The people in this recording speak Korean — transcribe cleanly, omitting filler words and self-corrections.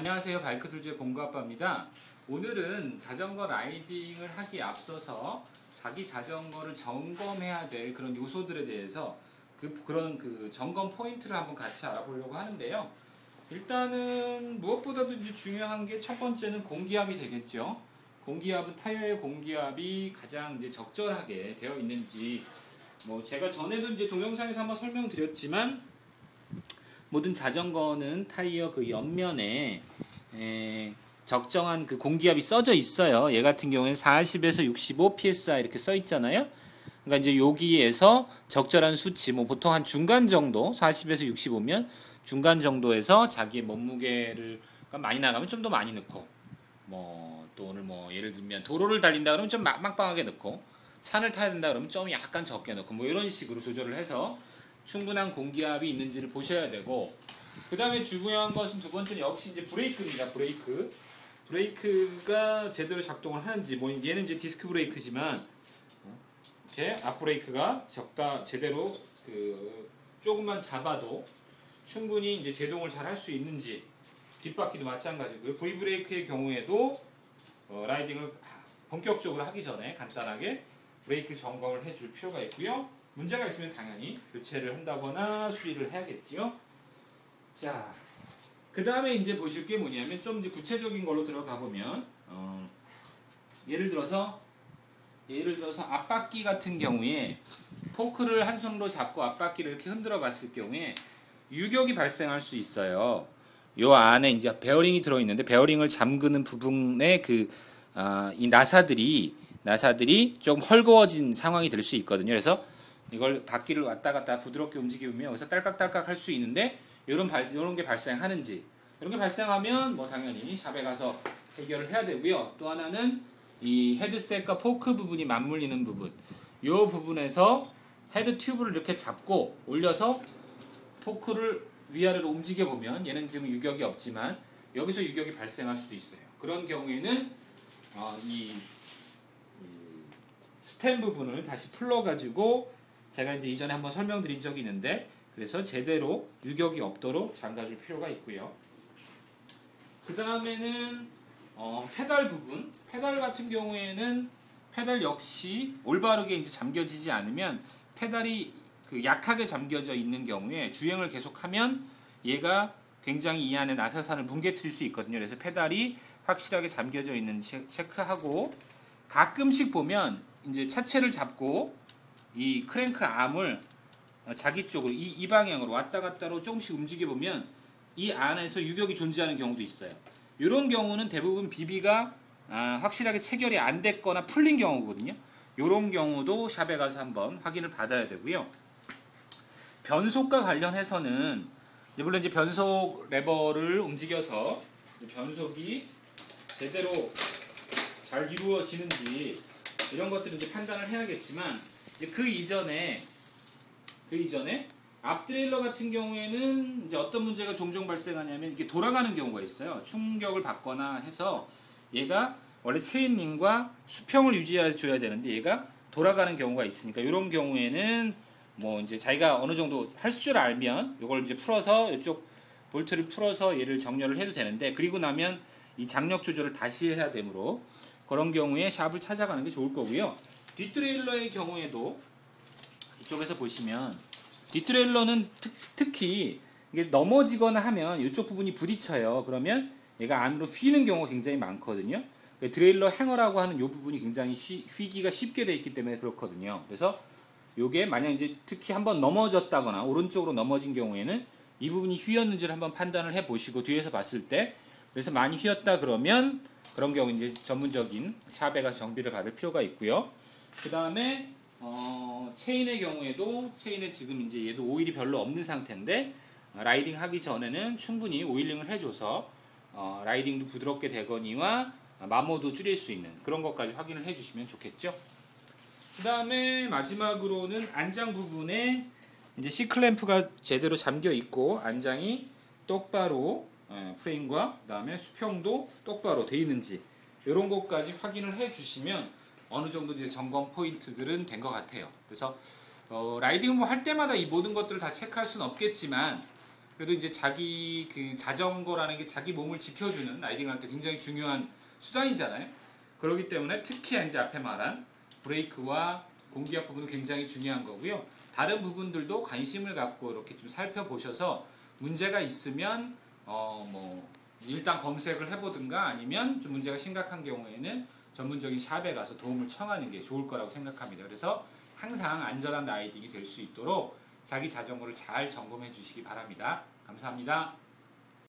안녕하세요. 바이크툴즈의 공구아빠입니다. 오늘은 자전거 라이딩을 하기에 앞서서 자기 자전거를 점검해야 될 그런 요소들에 대해서 그런 점검 포인트를 한번 같이 알아보려고 하는데요. 일단은 무엇보다도 이제 중요한 게 첫 번째는 공기압이 되겠죠. 공기압은 타이어의 공기압이 가장 이제 적절하게 되어 있는지, 제가 전에도 이제 동영상에서 한번 설명드렸지만, 모든 자전거는 타이어 그 옆면에 적정한 그 공기압이 써져 있어요. 얘 같은 경우에는 40에서 65 psi 이렇게 써 있잖아요. 그러니까 이제 여기에서 적절한 수치, 보통 한 중간 정도, 40에서 65면 중간 정도에서 자기의 몸무게를 많이 나가면 좀 더 많이 넣고, 또 오늘 예를 들면 도로를 달린다 그러면 좀 막방하게 넣고, 산을 타야 된다 그러면 좀 약간 적게 넣고, 이런 식으로 조절을 해서 충분한 공기압이 있는지를 보셔야 되고, 그 다음에 중요한 것은 두 번째는 역시 이제 브레이크입니다. 브레이크가 제대로 작동을 하는지, 얘는 이제 디스크 브레이크지만 이렇게 앞 브레이크가 제대로 조금만 잡아도 충분히 이제 제동을 잘 할 수 있는지, 뒷바퀴도 마찬가지고요. V 브레이크의 경우에도 라이딩을 본격적으로 하기 전에 간단하게 브레이크 점검을 해줄 필요가 있고요. 문제가 있으면 당연히 교체를 한다거나 수리를 해야겠지요. 자, 그 다음에 이제 보실 게 뭐냐면 좀 이제 구체적인 걸로 들어가 보면, 예를 들어서 앞바퀴 같은 경우에 포크를 한 손으로 잡고 앞바퀴를 이렇게 흔들어 봤을 경우에 유격이 발생할 수 있어요. 요 안에 이제 베어링이 들어 있는데, 베어링을 잠그는 부분에 이 나사들이 좀 헐거워진 상황이 될 수 있거든요. 그래서 이걸 바퀴를 왔다 갔다 부드럽게 움직이면 여기서 딸깍딸깍 할 수 있는데, 이런 게 발생하는지, 이런 게 발생하면 당연히 샵에 가서 해결을 해야 되고요. 또 하나는 이 헤드셋과 포크 부분이 맞물리는 부분, 이 부분에서 헤드 튜브를 이렇게 잡고 올려서 포크를 위아래로 움직여 보면, 얘는 지금 유격이 없지만 여기서 유격이 발생할 수도 있어요. 그런 경우에는 이 스템 부분을 다시 풀러가지고, 제가 이제 이전에 한번 설명드린 적이 있는데, 그래서 제대로 유격이 없도록 잠가줄 필요가 있고요. 그 다음에는 페달 부분, 페달 같은 경우에는 페달 역시 올바르게 이제 잠겨지지 않으면, 페달이 약하게 잠겨져 있는 경우에 주행을 계속하면 얘가 굉장히 이 안에 나사산을 뭉개뜨릴 수 있거든요. 그래서 페달이 확실하게 잠겨져 있는지 체크하고, 가끔씩 보면 이제 차체를 잡고 이 크랭크 암을 자기 쪽으로 이 방향으로 왔다 갔다로 조금씩 움직여 보면 이 안에서 유격이 존재하는 경우도 있어요. 이런 경우는 대부분 비비가 확실하게 체결이 안 됐거나 풀린 경우거든요. 이런 경우도 샵에 가서 한번 확인을 받아야 되고요. 변속과 관련해서는 물론 이제 변속 레버를 움직여서 변속이 제대로 잘 이루어지는지 이런 것들을 이제 판단을 해야겠지만, 그 이전에 앞 트레일러 같은 경우에는 이제 어떤 문제가 종종 발생하냐면, 이게 돌아가는 경우가 있어요. 충격을 받거나 해서 얘가 원래 체인링과 수평을 유지해 줘야 되는데 얘가 돌아가는 경우가 있으니까, 이런 경우에는 이제 자기가 어느 정도 할 줄 알면 이걸 이제 풀어서 이쪽 볼트를 풀어서 얘를 정렬을 해도 되는데, 그리고 나면 이 장력 조절을 다시 해야 되므로 그런 경우에 샵을 찾아가는 게 좋을 거고요. 뒷트레일러의 경우에도 이쪽에서 보시면, 뒷트레일러는 특히 이게 넘어지거나 하면 이쪽 부분이 부딪혀요. 그러면 얘가 안으로 휘는 경우가 굉장히 많거든요. 트레일러 행어라고 하는 이 부분이 굉장히 휘기가 쉽게 되어 있기 때문에 그렇거든요. 그래서 요게 만약 이제 특히 한번 넘어졌다거나 오른쪽으로 넘어진 경우에는 이 부분이 휘었는지를 한번 판단을 해 보시고, 뒤에서 봤을 때 그래서 많이 휘었다 그러면 그런 경우 이제 전문적인 샵에 가서 정비를 받을 필요가 있고요. 그 다음에 체인의 경우에도, 체인에 지금 이제 얘도 오일이 별로 없는 상태인데, 라이딩 하기 전에는 충분히 오일링을 해줘서 라이딩도 부드럽게 되거니와 마모도 줄일 수 있는 그런 것까지 확인을 해주시면 좋겠죠. 그 다음에 마지막으로는 안장 부분에 이제 C클램프가 제대로 잠겨 있고 안장이 똑바로 프레임과 그 다음에 수평도 똑바로 돼 있는지, 이런 것까지 확인을 해주시면 어느 정도 이제 점검 포인트들은 된 것 같아요. 그래서 라이딩을 할 때마다 이 모든 것들을 다 체크할 수는 없겠지만, 그래도 이제 자기 그 자전거라는 게 자기 몸을 지켜주는 라이딩할 때 굉장히 중요한 수단이잖아요. 그렇기 때문에 특히 이제 앞에 말한 브레이크와 공기압 부분은 굉장히 중요한 거고요. 다른 부분들도 관심을 갖고 이렇게 좀 살펴보셔서 문제가 있으면 뭐 일단 검색을 해보든가 아니면 좀 문제가 심각한 경우에는 전문적인 샵에 가서 도움을 청하는 게 좋을 거라고 생각합니다. 그래서 항상 안전한 라이딩이 될 수 있도록 자기 자전거를 잘 점검해 주시기 바랍니다. 감사합니다.